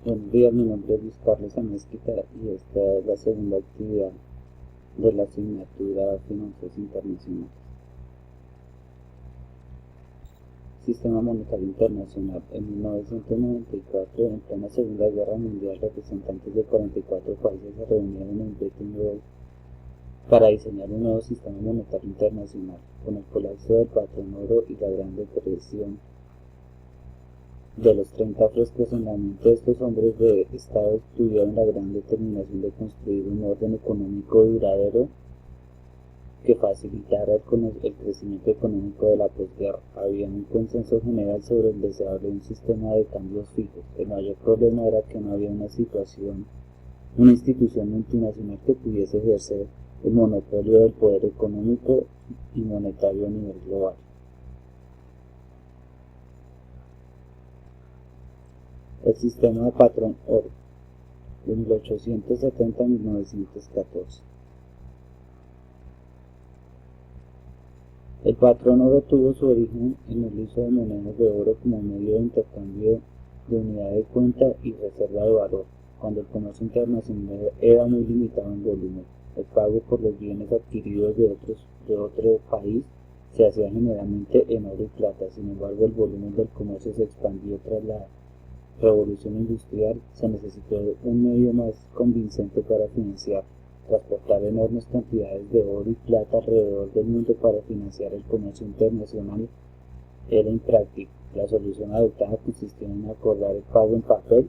Buenos días, mi nombre es Luis Carlos Amezquita y esta es la segunda actividad de la asignatura Finanzas Internacionales. Sistema Monetario Internacional. En 1994, en plena Segunda Guerra Mundial, representantes de 44 países se reunieron en Bretton Woods para diseñar un nuevo sistema monetario internacional. Con el colapso del patrón oro y la Gran Depresión de los 30 frescos en la mente de estos hombres de Estado, tuvieron la gran determinación de construir un orden económico duradero que facilitara el crecimiento económico de la posguerra. Había un consenso general sobre el deseo de un sistema de cambios fijos. El mayor problema era que no había una institución multinacional que pudiese ejercer el monopolio del poder económico y monetario a nivel global. El sistema de patrón oro, de 1870 a 1914. El patrón oro tuvo su origen en el uso de monedas de oro como medio de intercambio de unidad de cuenta y reserva de valor. Cuando el comercio internacional era muy limitado en volumen, el pago por los bienes adquiridos de otro país se hacía generalmente en oro y plata. Sin embargo, el volumen del comercio se expandió tras la revolución industrial. Se necesitó un medio más convincente para financiar. Transportar enormes cantidades de oro y plata alrededor del mundo para financiar el comercio internacional era impráctico. La solución adoptada consistía en acordar el pago en papel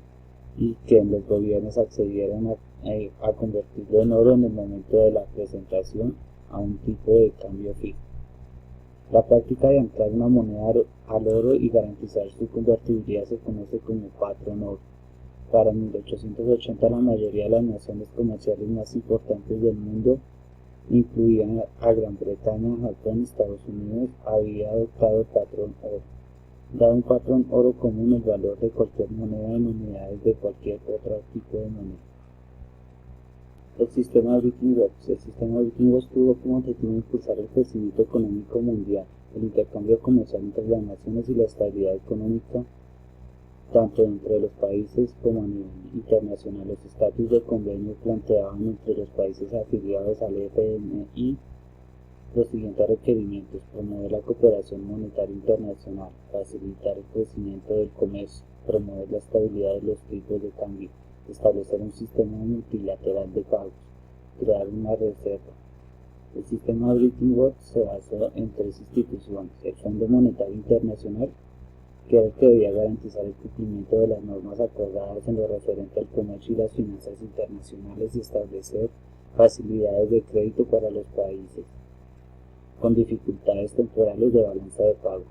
y que los gobiernos accedieran a convertirlo en oro en el momento de la presentación a un tipo de cambio fijo. La práctica de anclar una moneda al oro y garantizar su convertibilidad se conoce como patrón oro. Para 1880 la mayoría de las naciones comerciales más importantes del mundo, incluidas a Gran Bretaña, Japón y Estados Unidos, había adoptado el patrón oro. Dado un patrón oro común, el valor de cualquier moneda en unidades de cualquier otro tipo de moneda. El sistema Bretton Woods. El sistema Bretton Woods tuvo como objetivo impulsar el crecimiento económico mundial, el intercambio comercial entre las naciones y la estabilidad económica tanto entre los países como a nivel internacional. Los estatus de convenio planteaban entre los países afiliados al FMI los siguientes requerimientos: promover la cooperación monetaria internacional, facilitar el crecimiento del comercio, promover la estabilidad de los tipos de cambio, establecer un sistema multilateral de pagos, crear una reserva. El sistema Bretton Woods se basó en tres instituciones: el Fondo Monetario Internacional, que era el que debía garantizar el cumplimiento de las normas acordadas en lo referente al comercio y las finanzas internacionales y establecer facilidades de crédito para los países con dificultades temporales de balanza de pagos.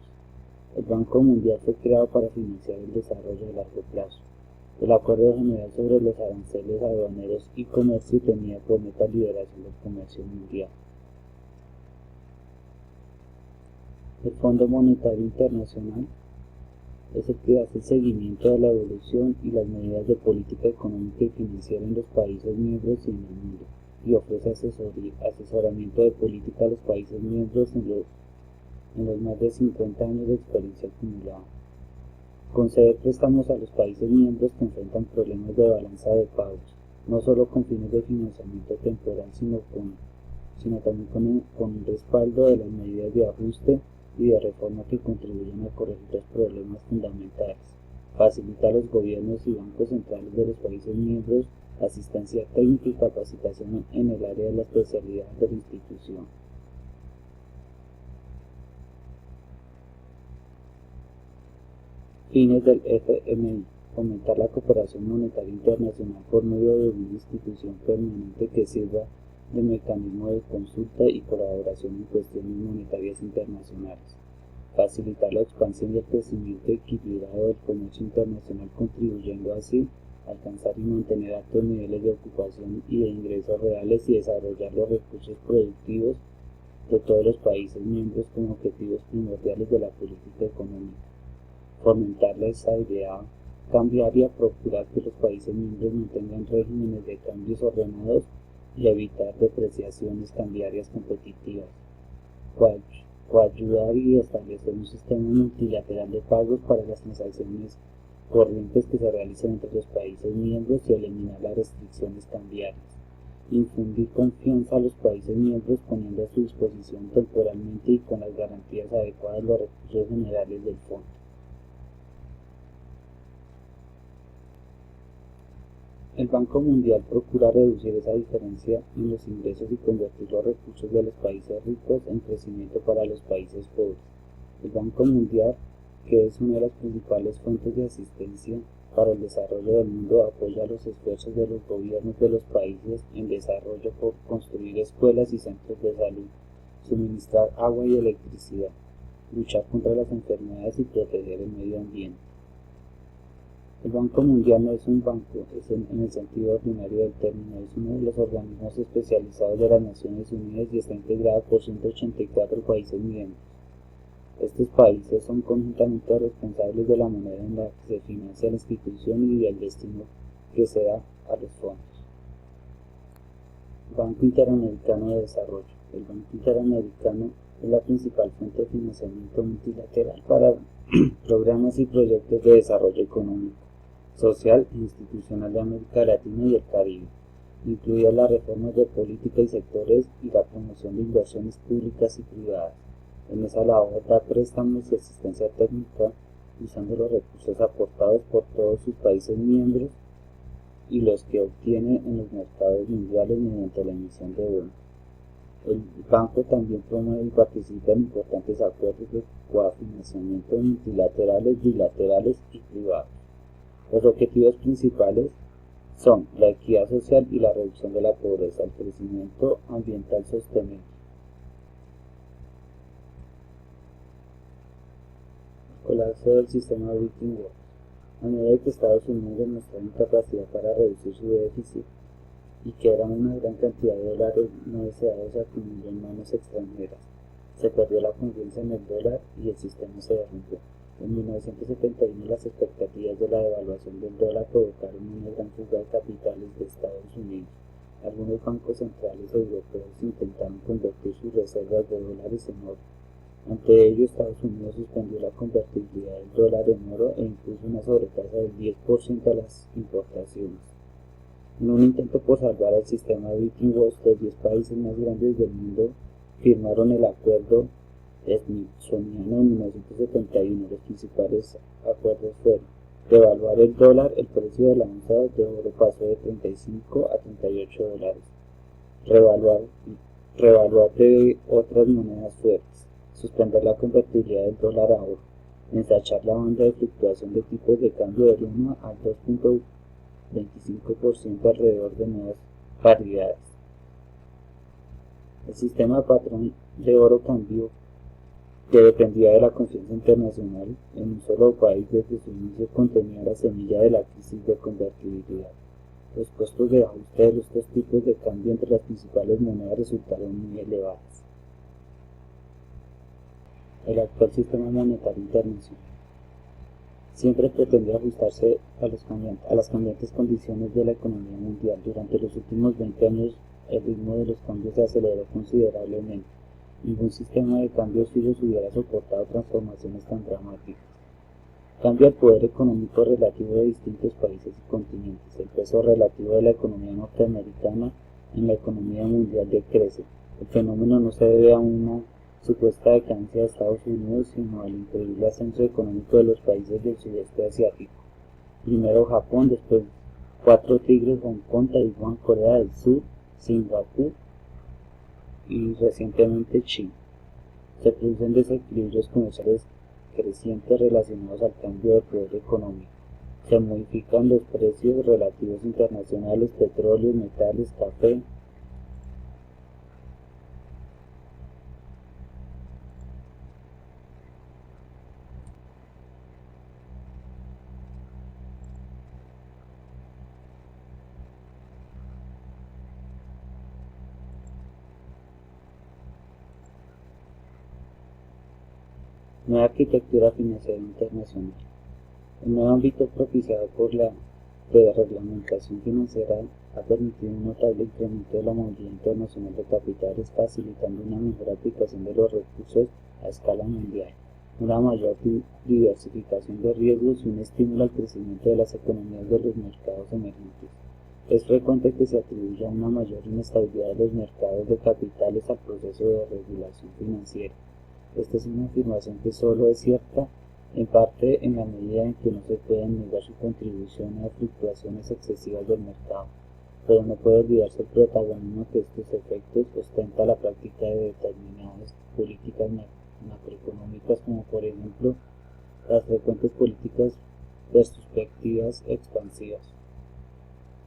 El Banco Mundial fue creado para financiar el desarrollo a largo plazo. El Acuerdo General sobre los Aranceles Aduaneros y Comercio tenía por meta liberación del comercio mundial. El Fondo Monetario Internacional es el que hace el seguimiento de la evolución y las medidas de política económica y financiera en los países miembros y en el mundo, y ofrece asesoramiento de política a los países miembros en los más de 50 años de experiencia acumulada. Concede préstamos a los países miembros que enfrentan problemas de balanza de pagos, no solo con fines de financiamiento temporal, sino también con un respaldo de las medidas de ajuste y de reforma que contribuyen a corregir los problemas fundamentales. Facilita a los gobiernos y bancos centrales de los países miembros asistencia técnica y capacitación en el área de la especialidad de la institución. Fines del FMI: fomentar la cooperación monetaria internacional por medio de una institución permanente que sirva de mecanismo de consulta y colaboración en cuestiones monetarias internacionales. Facilitar la expansión y el crecimiento equilibrado del comercio internacional, contribuyendo así a alcanzar y mantener altos niveles de ocupación y de ingresos reales y desarrollar los recursos productivos de todos los países miembros como objetivos primordiales de la política económica. Fomentar la estabilidad cambiaria, procurar que los países miembros mantengan regímenes de cambios ordenados y evitar depreciaciones cambiarias competitivas. Coayudar y establecer un sistema multilateral de pagos para las transacciones corrientes que se realican entre los países miembros y eliminar las restricciones cambiarias. Infundir confianza a los países miembros poniendo a su disposición temporalmente y con las garantías adecuadas los recursos generales del fondo. El Banco Mundial procura reducir esa diferencia en los ingresos y convertir los recursos de los países ricos en crecimiento para los países pobres. El Banco Mundial, que es una de las principales fuentes de asistencia para el desarrollo del mundo, apoya los esfuerzos de los gobiernos de los países en desarrollo por construir escuelas y centros de salud, suministrar agua y electricidad, luchar contra las enfermedades y proteger el medio ambiente. El Banco Mundial no es un banco en el sentido ordinario del término, es uno de los organismos especializados de las Naciones Unidas y está integrado por 184 países miembros. Estos países son conjuntamente responsables de la moneda en la que se financia la institución y del destino que se da a los fondos. Banco Interamericano de Desarrollo. El Banco Interamericano es la principal fuente de financiamiento multilateral para programas y proyectos de desarrollo económico, social e institucional de América Latina y el Caribe, incluidas las reformas de política y sectores y la promoción de inversiones públicas y privadas. En esa labor da préstamos y asistencia técnica usando los recursos aportados por todos sus países miembros y los que obtiene en los mercados mundiales mediante la emisión de bonos. El banco también promueve y participa en importantes acuerdos de cofinanciamiento multilaterales, bilaterales y privados. Los objetivos principales son la equidad social y la reducción de la pobreza, el crecimiento ambiental sostenible. Colapso del sistema Bretton Woods. A medida que Estados Unidos demostró incapacidad para reducir su déficit y que eran una gran cantidad de dólares no deseados se acumuló en manos extranjeras, se perdió la confianza en el dólar y el sistema se derrumbó. En 1971 las expectativas de la devaluación del dólar provocaron una gran fuga de capitales de Estados Unidos. Algunos bancos centrales europeos intentaron convertir sus reservas de dólares en oro. Ante ello, Estados Unidos suspendió la convertibilidad del dólar en oro e impuso una sobretasa del 10% a las importaciones. En un intento por salvar al sistema Bretton Woods, los 10 países más grandes del mundo firmaron el Acuerdo Smithsoniano en 1971. Los principales acuerdos fueron devaluar el dólar, el precio de la onza de oro pasó de 35 a 38 dólares, revaluar de otras monedas fuertes, suspender la convertibilidad del dólar a oro, ensachar la banda de fluctuación de tipos de cambio del 1 al 2.25% alrededor de nuevas paridades. El sistema patrón de oro cambió, que dependía de la confianza internacional en un solo país desde su inicio, contenía la semilla de la crisis de convertibilidad. Los costos de ajuste de los dos tipos de cambio entre las principales monedas resultaron muy elevados. El actual sistema monetario internacional siempre pretendió ajustarse a las cambiantes condiciones de la economía mundial. Durante los últimos 20 años el ritmo de los cambios se aceleró considerablemente. Ningún sistema de cambios fijos hubiera soportado transformaciones tan dramáticas. Cambia el poder económico relativo de distintos países y continentes. El peso relativo de la economía norteamericana en la economía mundial decrece. El fenómeno no se debe a una supuesta decadencia de Estados Unidos, sino al increíble ascenso económico de los países del sudeste asiático. Primero Japón, después 4 tigres, Hong Kong, Taiwán, Corea del Sur, Singapur y recientemente China. Se producen desequilibrios comerciales crecientes relacionados al cambio de poder económico. Se modifican los precios relativos internacionales, petróleo, metales, café. Nueva arquitectura financiera internacional. El nuevo ámbito propiciado por la reglamentación financiera ha permitido un notable incremento de la movilidad internacional de capitales, facilitando una mejor aplicación de los recursos a escala mundial. una mayor diversificación de riesgos y un estímulo al crecimiento de las economías de los mercados emergentes. Es frecuente que se atribuya una mayor inestabilidad de los mercados de capitales al proceso de regulación financiera. Esta es una afirmación que solo es cierta en parte en la medida en que no se pueden negar su contribución a fluctuaciones excesivas del mercado, pero no puede olvidarse el protagonismo que estos efectos ostenta la práctica de determinadas políticas macroeconómicas, como por ejemplo las frecuentes políticas restrictivas expansivas.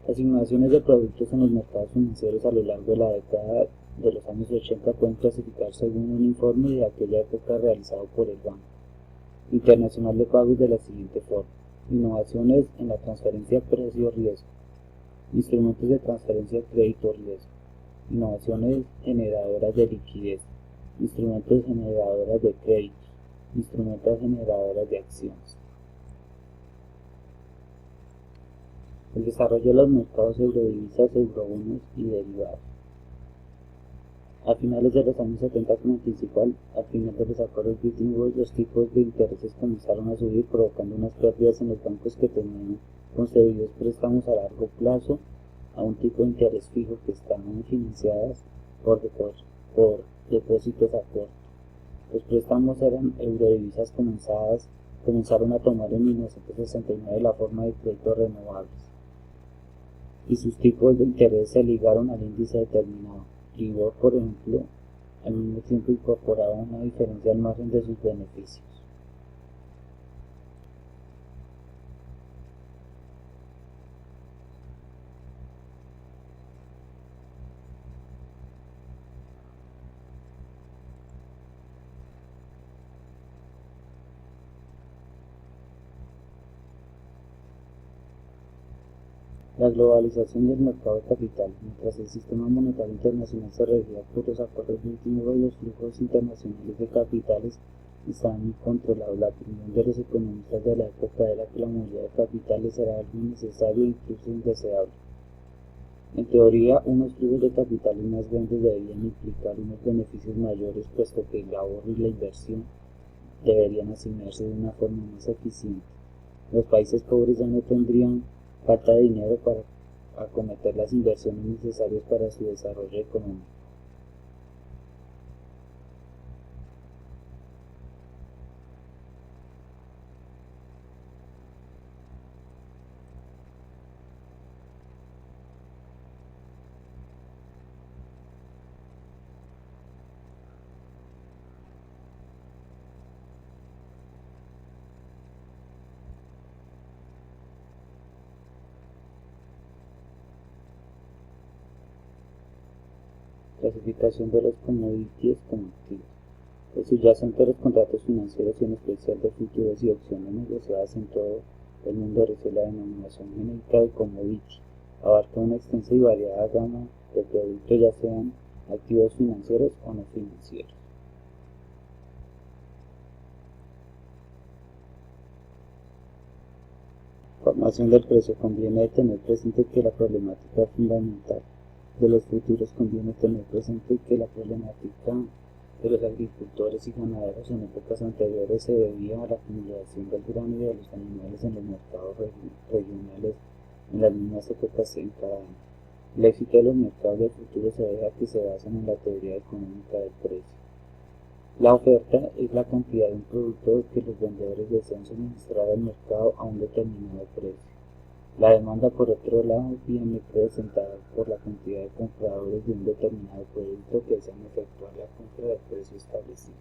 Las innovaciones de productos en los mercados financieros a lo largo de la década de los años 80 pueden clasificarse según un informe de aquella época realizado por el Banco Internacional de Pagos de la siguiente forma: innovaciones en la transferencia precio-riesgo, instrumentos de transferencia crédito-riesgo, innovaciones generadoras de liquidez, instrumentos generadoras de créditos, instrumentos generadoras de acciones. El desarrollo de los mercados eurodivisas, eurobonos y derivados. A finales de los años 70, como anticipó al final de los acuerdos de Bretton Woods, los tipos de intereses comenzaron a subir, provocando unas pérdidas en los bancos que tenían concedidos préstamos a largo plazo a un tipo de interés fijo que estaban financiadas por depósitos a corto. Los préstamos eran eurodivisas comenzaron a tomar en 1969 la forma de créditos renovables, y sus tipos de interés se ligaron al índice determinado. LIBOR, por ejemplo, al mismo tiempo incorporaba una diferencia al margen de sus beneficios. La globalización del mercado de capital. Mientras el sistema monetario internacional se regía por los acuerdos de Bretton Woods, los flujos internacionales de capitales estaban incontrolados. La opinión de los economistas de la época era que la movilidad de capitales era algo necesario e incluso indeseable. En teoría, unos flujos de capitales más grandes deberían implicar unos beneficios mayores, puesto que el ahorro y la inversión deberían asignarse de una forma más eficiente. Los países pobres ya no tendrían falta de dinero para acometer las inversiones necesarias para su desarrollo económico. Clasificación de los commodities como activos. El subyacente de los contratos financieros y en especial de futuros y opciones negociadas en todo el mundo recibe la denominación genérica de commodity. Abarca una extensa y variada gama de productos, ya sean activos financieros o no financieros. Formación del precio. Conviene tener presente que la problemática fundamental de los futuros conviene tener presente que la problemática de los agricultores y ganaderos en épocas anteriores se debía a la acumulación del grano y de los animales en los mercados regionales en las mismas épocas en cada año. El éxito de los mercados de futuros se debe a que se basan en la teoría económica del precio. La oferta es la cantidad de un producto que los vendedores desean suministrar al mercado a un determinado precio. La demanda, por otro lado, viene representada por la cantidad de compradores de un determinado producto que desean efectuar la compra del precio establecido.